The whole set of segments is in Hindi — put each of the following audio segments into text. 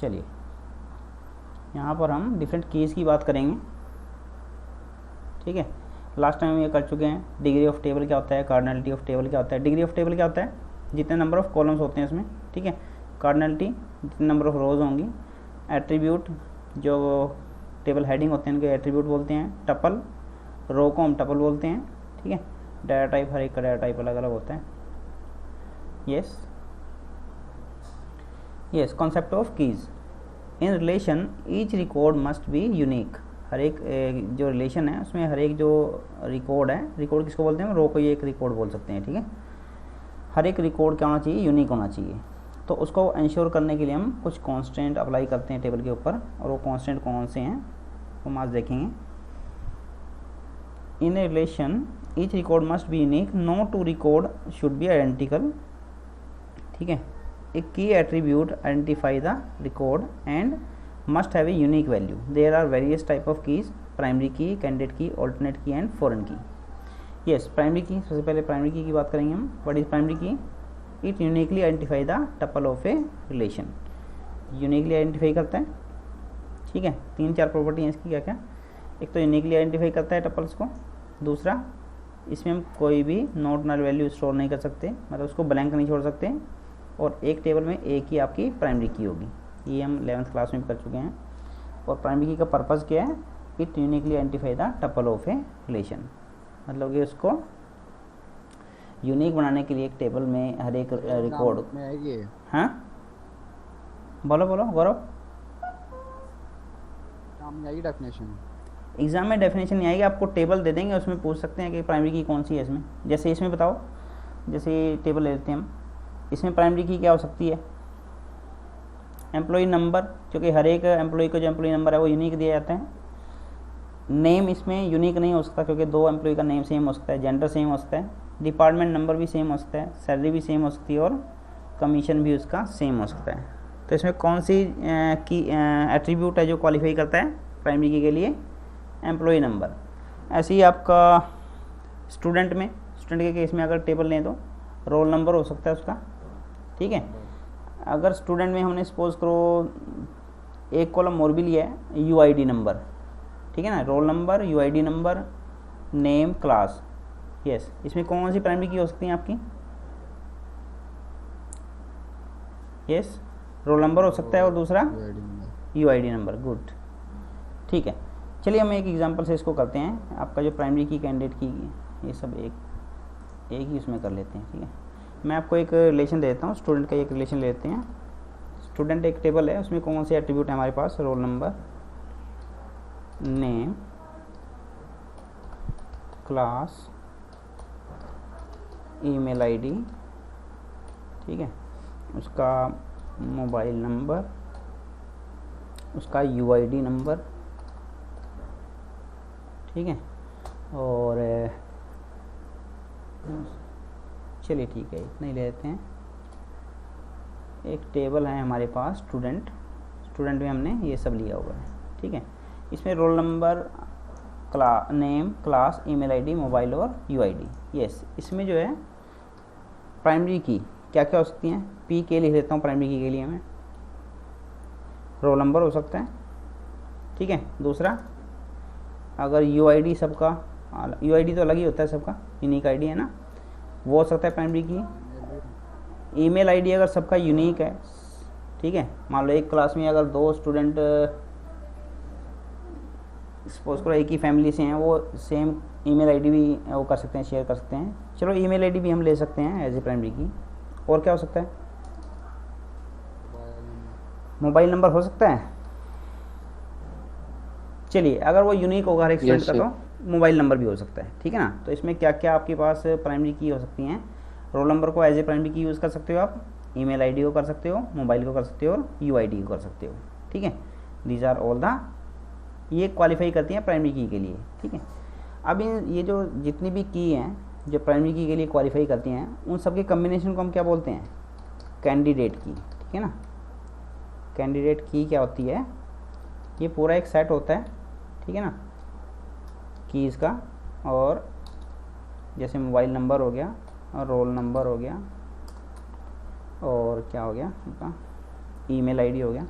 चलिए यहाँ पर हम डिफरेंट कीज़ की बात करेंगे, ठीक है। लास्ट टाइम ये कर चुके हैं। डिग्री ऑफ टेबल क्या होता है, कार्डिनलिटी ऑफ टेबल क्या होता है। डिग्री ऑफ टेबल क्या होता है, जितने नंबर ऑफ कॉलम्स होते हैं उसमें, ठीक है। कार्डिनलिटी जितने नंबर ऑफ रोज होंगी। एट्रीब्यूट जो टेबल हेडिंग होते हैं उनको एट्रीब्यूट बोलते हैं। टपल रो को हम टपल बोलते हैं, ठीक है। डाटा टाइप, हर एक का डाटा टाइप अलग अलग होता है। Yes yes concept of keys in relation each record must be unique. हर एक जो रिलेशन है उसमें हर एक जो रिकॉर्ड है, रिकॉर्ड किसको बोलते हैं, रो को ये एक रिकॉर्ड बोल सकते हैं, ठीक है। हर एक रिकॉर्ड क्या होना चाहिए, यूनिक होना चाहिए। तो उसको इंश्योर करने के लिए हम कुछ कांस्टेंट अप्लाई करते हैं टेबल के ऊपर, और वो कांस्टेंट कौन से हैं वो हम आज देखेंगे। In a relation each record must be unique, no two record should be identical, ठीक है। A key attribute identify the record and must have a unique value. There are various type of keys: primary key, candidate key, alternate key and foreign key. Yes, primary key, सबसे पहले primary key की बात करेंगे हम। What is primary key? It uniquely identify the tuple of a relation. Uniquely identify करता है, ठीक है। 3-4 प्रॉपर्टी हैं इसकी, क्या क्या। एक तो uniquely identify करता है टपल्स को। दूसरा, इसमें हम कोई भी नॉट नल वैल्यू स्टोर नहीं कर सकते, मतलब उसको ब्लैंक नहीं छोड़ सकते। और एक टेबल में एक ही आपकी प्राइमरी की होगी, ये हम 11th क्लास में भी कर चुके हैं। और प्राइमरी की का पर्पज़ क्या है, it uniquely identify the tuple of a relation, मतलब कि उसको यूनिक बनाने के लिए एक टेबल में हर एक रिकॉर्ड में आएगी। हाँ बोलो बोलो गौरव। एग्जाम में आएगी डेफिनेशन? एग्जाम में डेफिनेशन नहीं आएगी, आपको टेबल दे देंगे, उसमें पूछ सकते हैं कि प्राइमरी की कौन सी है इसमें। जैसे इसमें बताओ, जैसे टेबल ले लेते हैं हम, इसमें प्राइमरी की क्या हो सकती है, एम्प्लॉय नंबर, क्योंकि हर एक एम्प्लॉय को जो एम्प्लॉय नंबर है वो यूनिक दिया जाता है। नेम इसमें यूनिक नहीं हो सकता, क्योंकि 2 एम्प्लॉय का नेम सेम हो सकता है, जेंडर सेम हो सकता है, डिपार्टमेंट नंबर भी सेम हो सकता है, सैलरी भी सेम हो सकती है, और कमीशन भी उसका सेम हो सकता है। तो इसमें कौन सी की एट्रीब्यूट है जो क्वालिफाई करता है प्राइमरी की के लिए, एम्प्लॉय नंबर। ऐसे ही आपका स्टूडेंट में, स्टूडेंट के केस में अगर टेबल लें तो रोल नंबर हो सकता है उसका, ठीक है। अगर स्टूडेंट में हमने सपोज करो एक कॉलम और भी लिया है, यूआईडी नंबर, ठीक है ना, roll number, UID number, name, class. Yes, इसमें कौन सी प्राइमरी की हो सकती हैं आपकी, यस रोल नंबर हो सकता है और दूसरा यूआईडी नंबर। गुड, ठीक है। चलिए हम एक एग्जांपल से इसको करते हैं। आपका जो प्राइमरी की, कैंडिडेट की, ये सब एक ही उसमें कर लेते हैं, ठीक है। मैं आपको एक रिलेशन दे देता हूँ, स्टूडेंट का एक रिलेशन ले लेते हैं। स्टूडेंट एक टेबल है, उसमें कौन से एट्रीब्यूट है हमारे पास, roll number, name, class, email ID, ठीक है, उसका मोबाइल नंबर, उसका यूआईडी नंबर, ठीक है। और चलिए ठीक है, इतना ही ले लेते हैं। एक टेबल है हमारे पास स्टूडेंट में हमने ये सब लिया हुआ है, ठीक है। इसमें role number, name, class, email ID, mobile और यूआईडी। यस, इसमें जो है प्राइमरी की क्या क्या हो सकती हैं, पी के लिख लेता हूँ प्राइमरी की के लिए मैं। रोल नंबर हो सकता है, ठीक है। दूसरा, अगर यूआईडी सबका, यूआईडी तो अलग ही होता है सबका, यूनिक आईडी है ना, वो हो सकता है प्राइमरी की। ईमेल आईडी अगर सबका यूनिक है, ठीक है। मान लो एक क्लास में अगर 2 स्टूडेंट सपोज करो एक ही फैमिली से हैं, वो सेम ईमेल आईडी भी वो कर सकते हैं, शेयर कर सकते हैं। चलो ईमेल आईडी भी हम ले सकते हैं एज ए प्राइमरी की। और क्या हो सकता है, मोबाइल नंबर हो सकता है। चलिए, अगर वो यूनिक होगा हर एक स्टूडेंट का तो मोबाइल नंबर भी हो सकता है, ठीक है ना। तो इसमें क्या क्या आपके पास प्राइमरी की हो सकती हैं। रोल नंबर को एज ए प्राइमरी की यूज़ कर सकते हो आप, ईमेल आईडी को कर सकते हो, मोबाइल को कर सकते हो और यूआईडी को कर सकते हो, ठीक है। दीज आर ऑल द, ये क्वालिफाई करती हैं प्राइमरी की के लिए, ठीक है। अब ये जो जितनी भी की हैं जो प्राइमरी की के लिए क्वालिफाई करती हैं, उन सब के कम्बिनेशन को हम क्या बोलते हैं, कैंडिडेट की, ठीक है ना। कैंडिडेट की क्या होती है, ये पूरा एक सेट होता है, ठीक है ना, कीज़ का। और जैसे मोबाइल नंबर हो गया और रोल नंबर हो गया और क्या हो गया उनका, ईमेल आईडी हो गया,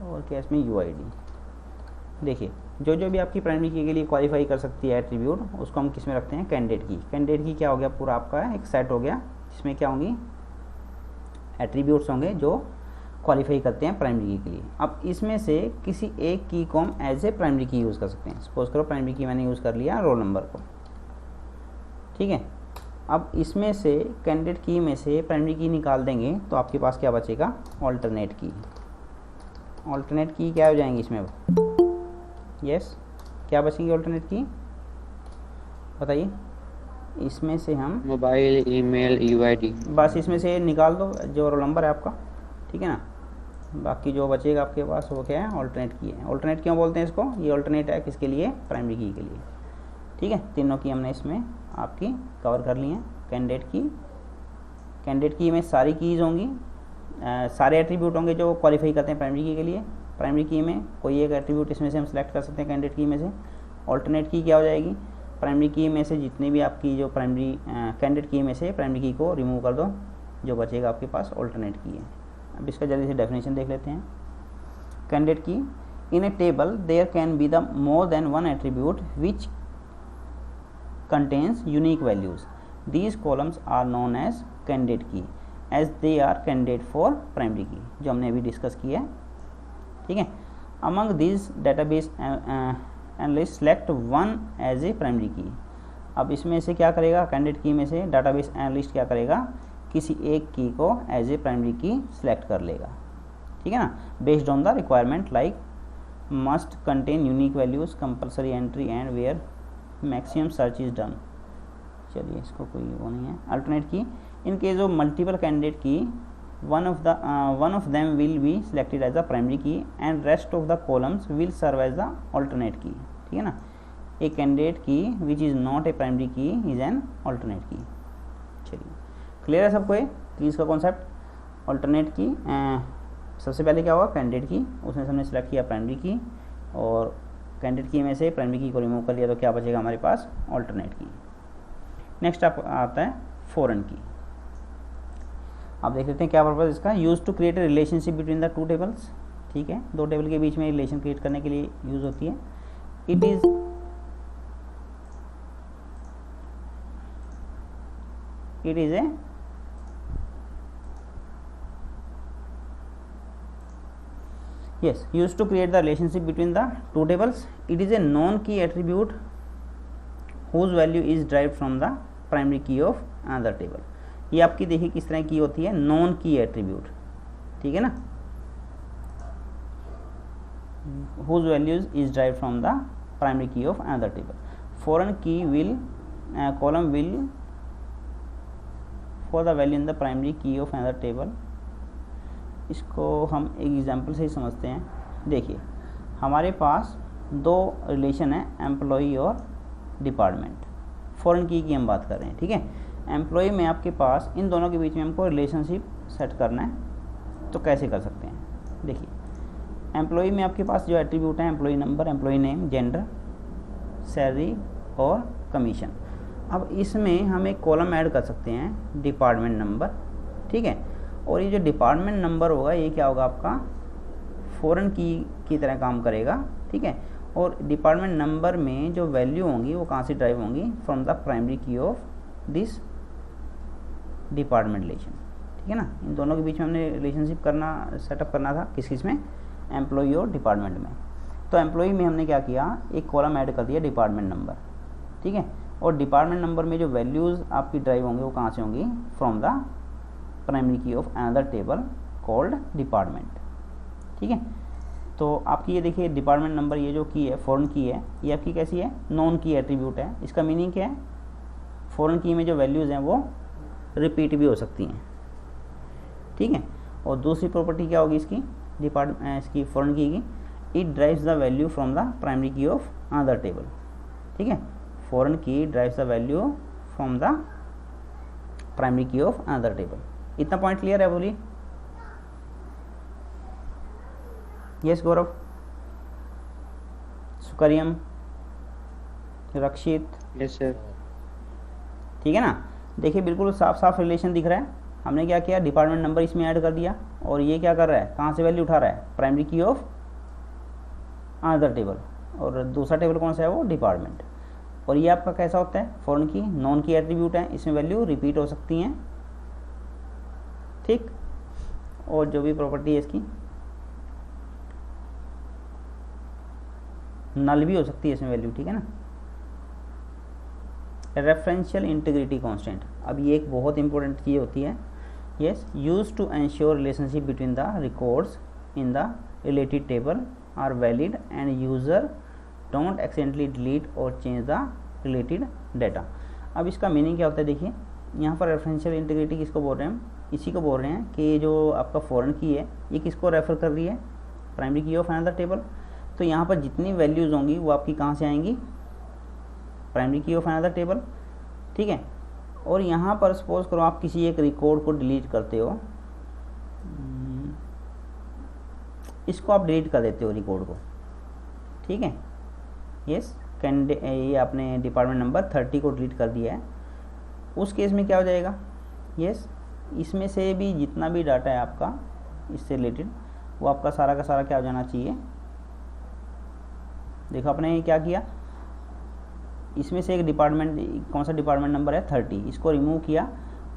और केस में UID। देखिए जो जो भी आपकी प्राइमरी की के लिए क्वालिफाई कर सकती है एट्रीब्यूट, उसको हम किस में रखते हैं, कैंडिडेट की। कैंडिडेट की क्या हो गया, पूरा आपका एक सेट हो गया, जिसमें क्या होंगी, एट्रीब्यूट्स होंगे जो क्वालिफाई करते हैं प्राइमरी की के लिए। अब इसमें से किसी एक की को हम एज ए प्राइमरी की यूज़ कर सकते हैं। सपोज करो प्राइमरी की मैंने यूज़ कर लिया रोल नंबर को, ठीक है। अब इसमें से कैंडिडेट की में से प्राइमरी की निकाल देंगे तो आपके पास क्या बचेगा, ऑल्टरनेट की। ऑल्टरनेट की क्या हो जाएंगी इसमें, यस क्या बचेंगी ऑल्टरनेट की, बताइए। इसमें से हम मोबाइल, ईमेल, UID, बस इसमें से निकाल दो जो रोल नंबर है आपका, ठीक है ना। बाकी जो बचेगा आपके पास वो क्या है, ऑल्टरनेट की है। ऑल्टरनेट क्यों बोलते हैं इसको, ये ऑल्टरनेट है किसके लिए, प्राइमरी की के लिए, ठीक है। तीनों की हमने इसमें आपकी कवर कर ली हैं। कैंडिडेट की में सारी कीज़ होंगी, सारे एट्रीब्यूट होंगे जो क्वालिफाई करते हैं प्राइमरी की के लिए। प्राइमरी की में कोई एक एट्रीब्यूट इसमें से हम सेलेक्ट कर सकते हैं कैंडिडेट की में से। ऑल्टरनेट की क्या हो जाएगी, प्राइमरी की में से जितनी भी आपकी जो प्राइमरी कैंडिडेट की में से प्राइमरी की को रिमूव कर दो, जो बचेगा आपके पास ऑल्टरनेट की है। अब इसका जल्दी से डेफिनेशन देख लेते हैं। Candidate key, in a table there can be the more than one attribute which contains unique values. These columns are known as candidate key as they are candidate for primary key, जो हमने अभी डिस्कस किया है, ठीक है। Among these database analyst select one as a primary key. अब इसमें से क्या करेगा, कैंडिडेट की में से डाटाबेस एनालिस्ट क्या करेगा, किसी एक की को as a primary key select कर लेगा, ठीक है ना। Based on the requirement like must contain unique values, compulsory entry and where maximum search is done. चलिए इसको कोई वो नहीं है। Alternate key, in case of multiple candidate key one of them will be selected as the primary key and rest of the columns will serve as the alternate key, ठीक है ना। ए कैंडिडेट की which is not a primary की इज एन अल्टरनेट की। चलिए क्लियर है सबको ये कीज़ का कॉन्सेप्ट। अल्टरनेट की सबसे पहले क्या हुआ, कैंडिडेट की, उसमें से हमने सेलेक्ट किया प्राइमरी की, और कैंडिडेट की में से प्राइमरी की को रिमूव कर लिया तो क्या बचेगा हमारे पास, ऑल्टरनेट की। नेक्स्ट आता है फॉरेन की। आप देख लेते हैं क्या पर्पज इसका, use to create a relationship between the two tables, ठीक है। दो टेबल के बीच में रिलेशन क्रिएट करने के लिए यूज होती है। It is a yes used to create the relationship between the two tables. It is a non key attribute whose value is derived from the primary key of another table. ये आपकी देखिए किस तरह की होती है, नॉन की एट्रीब्यूट, ठीक है ना, whose values is derived from the primary key of another table. Foreign key will column will for the value in the primary key of another table. इसको हम एक एग्जांपल से ही समझते हैं। देखिए हमारे पास दो रिलेशन है, एम्प्लॉई और डिपार्टमेंट। फॉरेन की हम बात कर रहे हैं, ठीक है। एम्प्लॉई में आपके पास इन दोनों के बीच में हमको रिलेशनशिप सेट करना है, तो कैसे कर सकते हैं। देखिए एम्प्लॉई में आपके पास जो एट्रीब्यूट है, employee number, employee name, gender, salary और कमीशन। अब इसमें हम एक कॉलम ऐड कर सकते हैं डिपार्टमेंट नंबर, ठीक है। और ये जो डिपार्टमेंट नंबर होगा ये क्या होगा आपका, फॉरेन की तरह काम करेगा, ठीक है। और डिपार्टमेंट नंबर में जो वैल्यू होंगी वो कहाँ से ड्राइव होंगी, फ्रॉम द प्राइमरी की ऑफ दिस डिपार्टमेंट रिलेशन, ठीक है ना। इन दोनों के बीच में हमने रिलेशनशिप सेटअप करना था, किस में, एम्प्लॉई और डिपार्टमेंट में। तो एम्प्लॉई में हमने क्या किया, एक कॉलम ऐड कर दिया डिपार्टमेंट नंबर, ठीक है। और डिपार्टमेंट नंबर में जो वैल्यूज़ आपकी ड्राइव होंगे वो कहाँ से होंगी, फ्रॉम द प्राइमरी की of another table called department, ठीक है। तो आपकी ये देखिए डिपार्टमेंट नंबर, ये जो की है फॉरेन की है, ये आपकी कैसी है, नॉन की एट्रीब्यूट है। इसका मीनिंग क्या है, फॉरेन की में जो वैल्यूज़ हैं वो रिपीट भी हो सकती हैं, ठीक है। और दूसरी प्रॉपर्टी क्या होगी इसकी, इसकी फॉरेन की, it drives the value from the primary की ऑफ अनदर टेबल, ठीक है। फॉरेन की drives the value from the primary की ऑफ अनदर टेबल। इतना पॉइंट क्लियर है, बोलिए। यस गौरव, सुकरियम, रक्षित, यस सर, ठीक है ना। देखिए बिल्कुल साफ साफ रिलेशन दिख रहा है। हमने क्या किया, डिपार्टमेंट नंबर इसमें ऐड कर दिया और ये क्या कर रहा है, कहाँ से वैल्यू उठा रहा है, प्राइमरी की ऑफ अनदर टेबल, और दूसरा टेबल कौन सा है वो डिपार्टमेंट। और ये आपका कैसा होता है, फॉरेन की नॉन की एट्रीब्यूट है, इसमें वैल्यू रिपीट हो सकती हैं, ठीक, और जो भी प्रॉपर्टी है इसकी नल भी हो सकती है इसमें वैल्यू, ठीक है ना। रेफरेंशियल इंटीग्रिटी कांस्टेंट, अब ये एक बहुत इंपॉर्टेंट चीज़ होती है, yes, use to ensure relationship between the records in the related table are valid and user don't accidentally delete और चेंज द रिलेटेड डाटा। अब इसका मीनिंग क्या होता है, देखिए यहाँ पर रेफरेंशियल इंटीग्रिटी किसको बोल रहे हैं हम, इसी को बोल रहे हैं कि जो आपका फॉरेन की है ये किसको रेफर कर रही है, प्राइमरी की ऑफ अनदर टेबल। तो यहाँ पर जितनी वैल्यूज़ होंगी वो आपकी कहाँ से आएंगी, प्राइमरी की ऑफ अनदर टेबल, ठीक है। और यहाँ पर सपोज करो आप किसी एक रिकॉर्ड को डिलीट करते हो, इसको आप डिलीट कर देते हो रिकॉर्ड को, ठीक है, यस, ये आपने डिपार्टमेंट नंबर 30 को डिलीट कर दिया है, उस केस में क्या हो जाएगा, यस, इसमें से भी जितना भी डाटा है आपका इससे रिलेटेड वो आपका सारा का सारा क्या हो जाना चाहिए। देखो आपने क्या किया, इसमें से एक डिपार्टमेंट, कौन सा डिपार्टमेंट नंबर है 30, इसको रिमूव किया,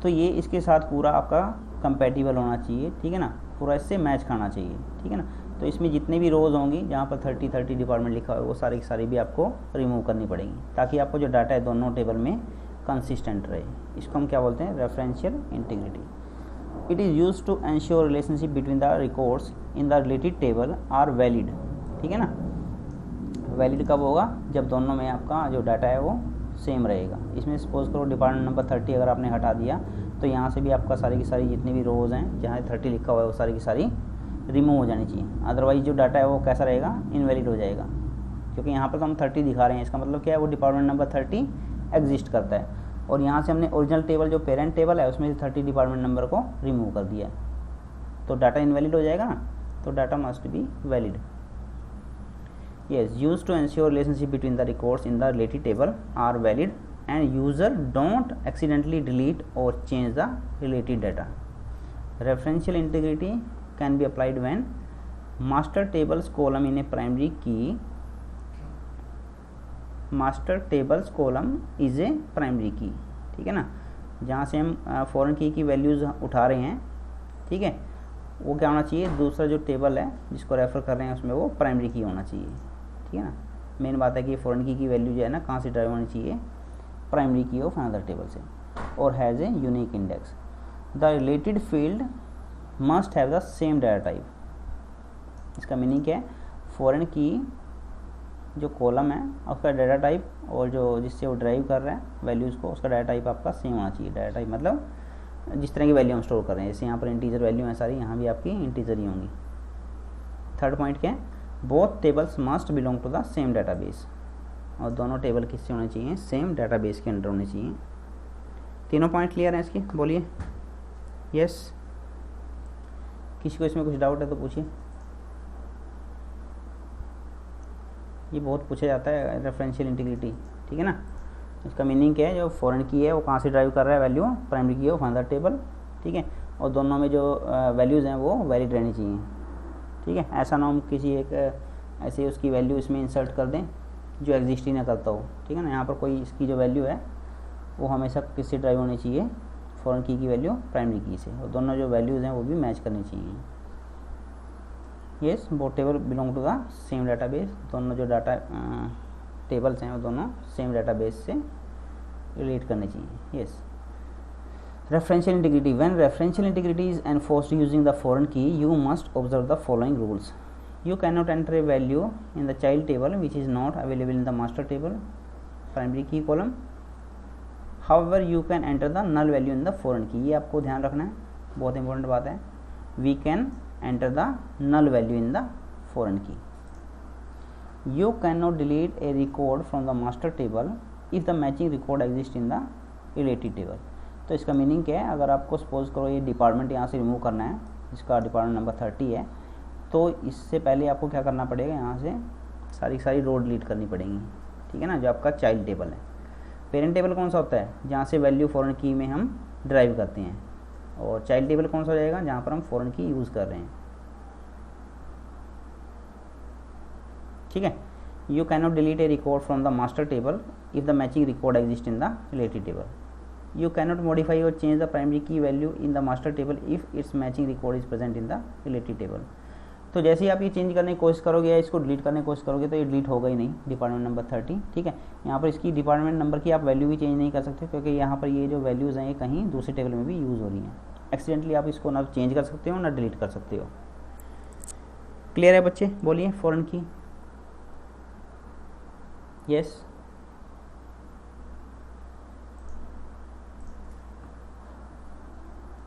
तो ये इसके साथ पूरा आपका कंपैटिबल होना चाहिए, ठीक है ना, पूरा इससे मैच खाना चाहिए, ठीक है ना। तो इसमें जितने भी रोज़ होंगी जहाँ पर 30 डिपार्टमेंट लिखा हुआ है वो सारी की सारी भी आपको रिमूव करनी पड़ेगी, ताकि आपको जो डाटा है दोनों टेबल में कंसिस्टेंट रहे। इसको हम क्या बोलते हैं, referential integrity. It is use to ensure relationship between the records in the related table are valid, ठीक है ना। वैलिड कब होगा, जब दोनों में आपका जो डाटा है वो सेम रहेगा। इसमें सपोज करो डिपार्टमेंट नंबर 30 अगर आपने हटा दिया तो यहाँ से भी आपका सारी की सारी जितनी भी रोज़ हैं जहाँ 30 लिखा हुआ है वो सारी की सारी रिमूव हो जानी चाहिए, अदरवाइज जो डाटा है वो कैसा रहेगा, इनवैलिड हो जाएगा। क्योंकि यहाँ पर तो हम 30 दिखा रहे हैं, इसका मतलब क्या है, वो डिपार्टमेंट नंबर 30 एग्जिस्ट करता है, और यहाँ से हमने ओरिजिनल टेबल जो पेरेंट टेबल है उसमें से 30 डिपार्टमेंट नंबर को रिमूव कर दिया है, तो डाटा इनवैलिड हो जाएगा ना, तो data must be valid. Yes, used to ensure relationship between the records in the related table are valid and user don't accidentally delete or change the related data. Referential integrity can be applied when master tables column in a primary key, master tables column is a primary key, ठीक है ना, जहाँ से हम फॉरेन की वैल्यूज़ उठा रहे हैं, ठीक है, वो क्या होना चाहिए, दूसरा जो टेबल है जिसको रेफ़र कर रहे हैं उसमें वो प्राइमरी की होना चाहिए, ठीक है ना। मेन बात है कि फॉरेन की वैल्यू जो है ना कहाँ से ड्राइव होनी चाहिए, प्राइमरी की ऑफ अनदर टेबल से, और has a unique index. The related field must have the same data type. इसका मीनिंग क्या है, फॉरेन की जो कॉलम है उसका डाटा टाइप और जो जिससे वो ड्राइव कर रहा है वैल्यूज़ को, उसका डाटा टाइप आपका सेम होना चाहिए। डाटा टाइप मतलब जिस तरह की वैल्यू हम स्टोर कर रहे हैं, जैसे यहाँ पर इंटीजर वैल्यू है सारी, यहाँ भी आपकी इंटीजर ही होंगी। थर्ड पॉइंट क्या है, both tables must belong to the same database, और दोनों टेबल किससे होने चाहिए, सेम डाटाबेस के अंडर होने चाहिए। तीनों पॉइंट क्लियर हैं इसके, बोलिए यस। किसी को इसमें कुछ डाउट है तो पूछिए, ये बहुत पूछा जाता है रेफरेंशियल इंटीग्रिटी, ठीक है ना। इसका मीनिंग क्या है, जो फॉरेन की है वो कहाँ से ड्राइव कर रहा है वैल्यू, प्राइमरी की ऑफ अनदर टेबल, ठीक है, और दोनों में जो वैल्यूज़ हैं वो वैलिड रहनी चाहिए, ठीक है। ऐसा ना हम किसी एक ऐसे उसकी वैल्यू इसमें इंसर्ट कर दें जो एग्जिस्ट ही ना करता हो, ठीक है ना। यहाँ पर कोई इसकी जो वैल्यू है वो हमेशा किससे ड्राइव होनी चाहिए, फॉरेन की वैल्यू प्राइमरी की से, और दोनों जो वैल्यूज़ हैं वो भी मैच करनी चाहिए। Yes, both table belong to the same database, दोनों जो डाटा टेबल्स हैं वो दोनों सेम डाटाबेस से रिलेट करने चाहिए। Yes, referential integrity. When referential integrity is enforced using the foreign key, you must observe the following rules. You cannot enter a value in the child table which is not available in the master table primary key column. However, you can enter the null value in the foreign key. ये आपको ध्यान रखना है, बहुत इंपॉर्टेंट बात है। We can enter the null value in the foreign key. You cannot delete a record from the master table if the matching record exists in the related table. तो इसका मीनिंग क्या है, अगर आपको सपोज करो ये डिपार्टमेंट यहाँ से रिमूव करना है, इसका डिपार्टमेंट नंबर 30 है, तो इससे पहले आपको क्या करना पड़ेगा, यहाँ से सारी रो डिलीट करनी पड़ेंगी, ठीक है ना, जो आपका चाइल्ड टेबल है। पेरेंट टेबल कौन सा होता है, जहाँ से वैल्यू फॉरेन की में हम ड्राइव करते हैं, और चाइल्ड टेबल कौन सा हो जाएगा, जहाँ पर हम फॉरेन की यूज़ कर रहे हैं। ठीक है, you can not delete A record from the master table if the matching record exist in the relative table. You can not modify और चेंज द प्राइमरी की value in the master table if it's matching record is present in the relative table. तो जैसे ही आप ये चेंज करने की कोशिश करोगे या इसको डिलीट करने की कोशिश करोगे तो ये डिलीट होगा ही नहीं, डिपार्टमेंट नंबर 30। ठीक है, यहाँ पर इसकी डिपार्टमेंट नंबर की आप वैल्यू भी चेंज नहीं कर सकते, क्योंकि यहाँ पर ये जो वैल्यूज़ हैं ये कहीं दूसरे टेबल में भी यूज़ हो रही हैं। एक्सीडेंटली आप इसको ना चेंज कर सकते हो ना डिलीट कर सकते हो। क्लियर है बच्चे, बोलिए फॉरेन की। यस,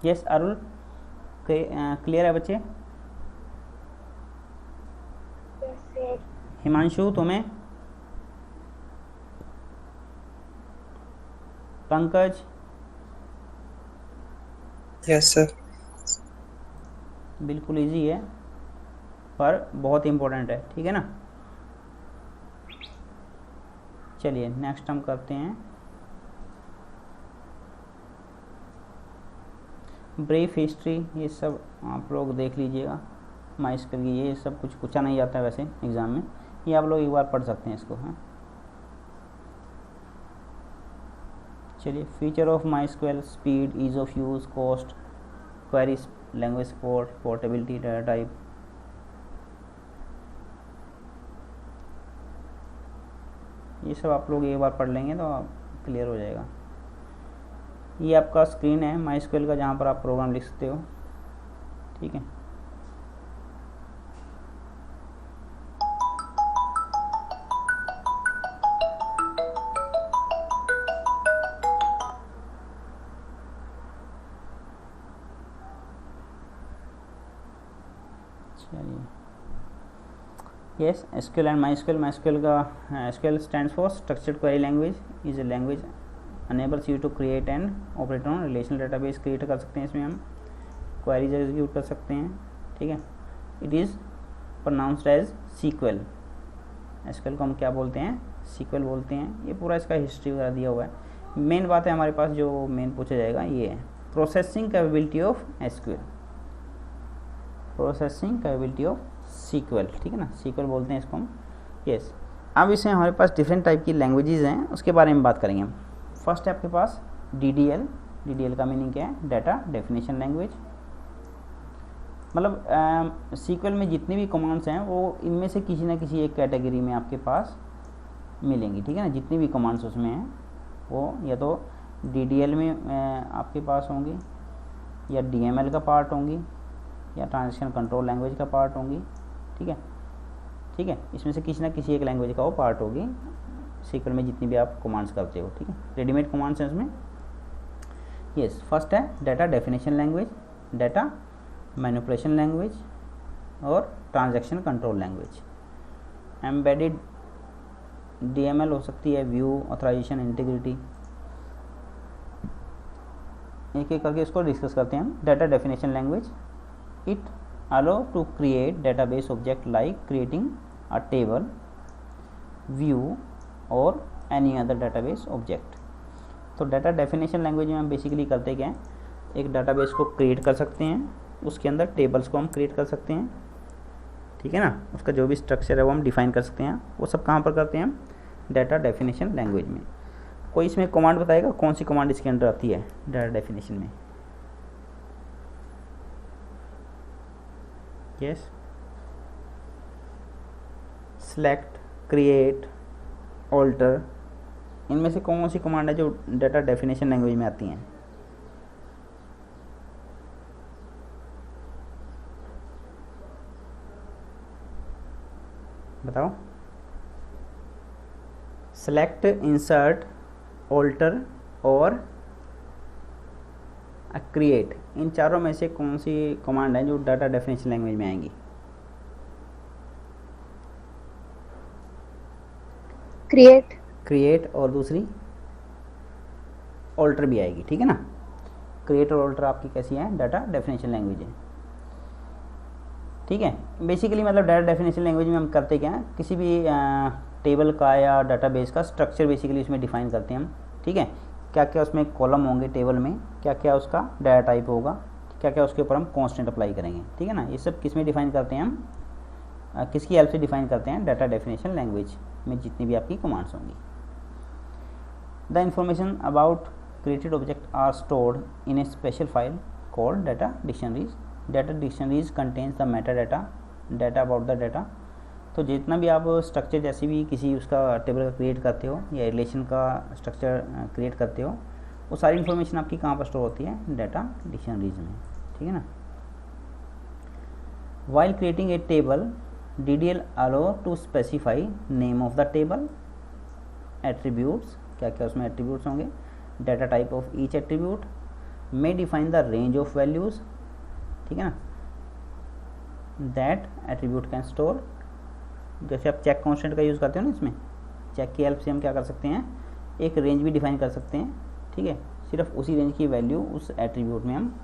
यस अरुल, क्लियर है बच्चे। हिमांशु तुम्हें, पंकज, यस सर। बिल्कुल इजी है पर बहुत इम्पोर्टेंट है, ठीक है ना। चलिए नेक्स्ट हम करते हैं ब्रीफ हिस्ट्री। ये सब आप लोग देख लीजिएगा, माइस्क्वेल की ये सब कुछ पूछा नहीं जाता है वैसे एग्ज़ाम में, ये आप लोग एक बार पढ़ सकते हैं इसको। हाँ चलिए, feature of MySQL, speed, ease of use, cost, query, language support, portability, data type. ये सब आप लोग एक बार पढ़ लेंगे तो क्लियर हो जाएगा। ये आपका स्क्रीन है माइस्क्वेल का, जहाँ पर आप प्रोग्राम लिख सकते हो। ठीक है, yes SQL and MySQL. MySQL का SQL stands for structured query language, is a language enables you to create and operate on relational database. Create कर सकते हैं इसमें हम, क्वेरीज एग्जीक्यूट कर सकते हैं। ठीक है, it is pronounced as sequel. SQL को हम क्या बोलते हैं, सीक्वेल बोलते हैं। ये पूरा इसका हिस्ट्री वगैरह दिया हुआ है। मेन बात है हमारे पास जो मेन पूछा जाएगा ये है processing capability of SQL, processing capability of sequel. ठीक है ना, सीक्वेल बोलते हैं इसको हम। यस, अब इसमें हमारे पास डिफरेंट टाइप की लैंग्वेजेस हैं, उसके बारे में बात करेंगे हम। फर्स्ट है आपके पास DDL। DDL का मीनिंग क्या है, डाटा डेफिनेशन लैंग्वेज। मतलब सीक्वेल में जितनी भी कमांड्स हैं वो इनमें से किसी ना किसी एक कैटेगरी में आपके पास मिलेंगी। ठीक है ना, जितनी भी कमांड्स उसमें हैं वो या तो DDL में आपके पास होंगी, या DML का पार्ट होंगी, या ट्रांजैक्शन कंट्रोल लैंग्वेज का पार्ट होंगी। ठीक है, ठीक है, इसमें से किसी ना किसी एक लैंग्वेज का वो पार्ट होगी सीक्वेल में जितनी भी आप कमांड्स करते हो। ठीक है, रेडीमेड कमांड्स हैं इसमें। यस, फर्स्ट है data definition language, data manipulation language और transaction control language. Embedded DML हो सकती है, व्यू, ऑथराइजेशन, इंटीग्रिटी। एक एक करके इसको डिस्कस करते हैं हम। Data definition language, it allow to create database object like creating a table, view or any other database object। तो डाटा डेफिनेशन लैंग्वेज में हम बेसिकली करते क्या हैं, एक डाटाबेस को क्रिएट कर सकते हैं, उसके अंदर टेबल्स को हम क्रिएट कर सकते हैं। ठीक है ना, उसका जो भी स्ट्रक्चर है वो हम डिफाइन कर सकते हैं। वो सब कहाँ पर करते हैं हम, डाटा डेफिनेशन लैंग्वेज में। कोई इसमें कमांड बताएगा कौन सी कमांड इसके अंदर आती है डाटा डेफिनेशन में। यस, सेलेक्ट, क्रिएट, ऑल्टर, इनमें से कौन सी कमांड है जो डाटा डेफिनेशन लैंग्वेज में आती हैं। बताओ। सेलेक्ट, इंसर्ट, ऑल्टर और क्रिएट, इन चारों में से कौन सी कमांड है जो डाटा डेफिनेशन लैंग्वेज में आएंगी। क्रिएट, क्रिएट और दूसरी ऑल्टर भी आएगी। ठीक है ना, क्रिएट और ऑल्टर आपकी कैसी है, डाटा डेफिनेशन लैंग्वेज है। ठीक है, बेसिकली मतलब डाटा डेफिनेशन लैंग्वेज में हम करते क्या हैं, किसी भी टेबल का या डाटाबेस का स्ट्रक्चर बेसिकली उसमें डिफाइन करते हैं हम। ठीक है, क्या क्या उसमें कॉलम होंगे टेबल में, क्या क्या उसका डाटा टाइप होगा, क्या क्या उसके ऊपर हम कांस्टेंट अप्लाई करेंगे, ठीक है ना। ये सब किस में डिफाइन करते हैं हम, किसकी हेल्प से डिफाइन करते हैं, डाटा डेफिनेशन लैंग्वेज में जितनी भी आपकी कमांड्स होंगी। The information about created object are stored in a special file called data dictionaries. Data dictionaries contains the metadata, data about the data. तो जितना भी आप स्ट्रक्चर जैसे भी किसी उसका टेबल का क्रिएट करते हो या रिलेशन का स्ट्रक्चर क्रिएट करते हो, वो सारी इन्फॉर्मेशन आपकी कहाँ पर स्टोर होती है, डाटा डिक्शनरीज में, ठीक है ना। While creating a table DDL allow to specify name of the table, attributes, क्या क्या उसमें एट्रीब्यूट्स होंगे, data type of each attribute, may define the range of values, ठीक है ना, that attribute can store। जैसे आप चेक कांस्टेंट का यूज़ करते हो ना, इसमें चेक की हेल्प से हम क्या कर सकते हैं, एक रेंज भी डिफाइन कर सकते हैं, ठीक है। सिर्फ उसी रेंज की वैल्यू उस एट्रीब्यूट में हम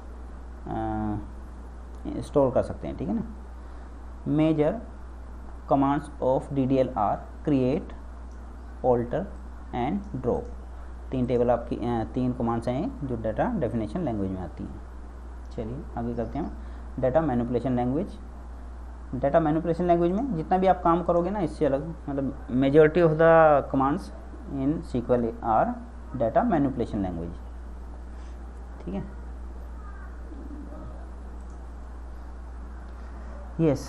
स्टोर कर सकते हैं, ठीक है ना। Major commands of DDL are create, alter and drop. तीन टेबल आपकी तीन कमांड्स हैं जो डाटा डेफिनेशन लैंग्वेज में आती हैं। चलिए आगे करते हैं data manipulation language. Data manipulation language में जितना भी आप काम करोगे ना, इससे अलग, मतलब majority of the commands in SQL are data manipulation language, ठीक है। यस,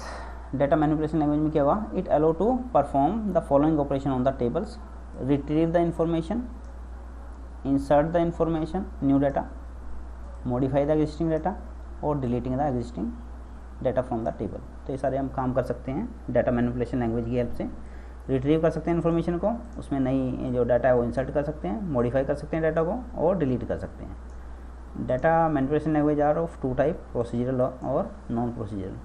डाटा मैनिपुलेशन लैंग्वेज में क्या हुआ, it allow to perform the following operation on the tables, retrieve the information, insert the information, new data, modify the existing data और deleting the existing data from the table। तो ये सारे हम काम कर सकते हैं डाटा मैनिपुलेशन लैंग्वेज की हेल्प से। रिट्रीव कर सकते हैं इन्फॉर्मेशन को, उसमें नई जो डाटा है वो इंसर्ट कर सकते हैं, मॉडिफाई कर सकते हैं डाटा को और डिलीट कर सकते हैं। Data manipulation language are of two type, procedural और नॉन प्रोसीजरल।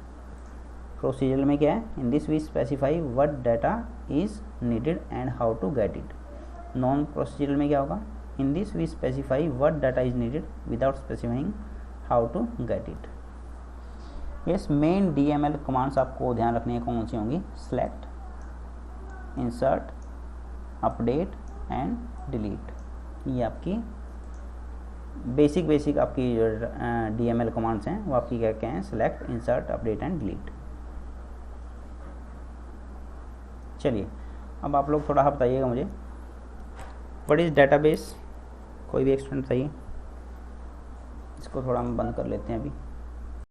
प्रोसीजरल में क्या है, in this we specify what data is needed and how to get it. Non procedural में क्या होगा, in this we specify what data is needed without specifying how to get it। yes, main DML commands आपको ध्यान रखनी है कौन सी होंगी, select, insert, update and delete। ये आपकी बेसिक आपकी जो DML कमांड्स हैं वो आपकी क्या क्या हैं, select, insert, update and delete। चलिए अब आप लोग थोड़ा बताइएगा मुझे, व्हाट इज डेटाबेस, कोई भी एक्सटेंड चाहिए, इसको थोड़ा हम बंद कर लेते हैं अभी।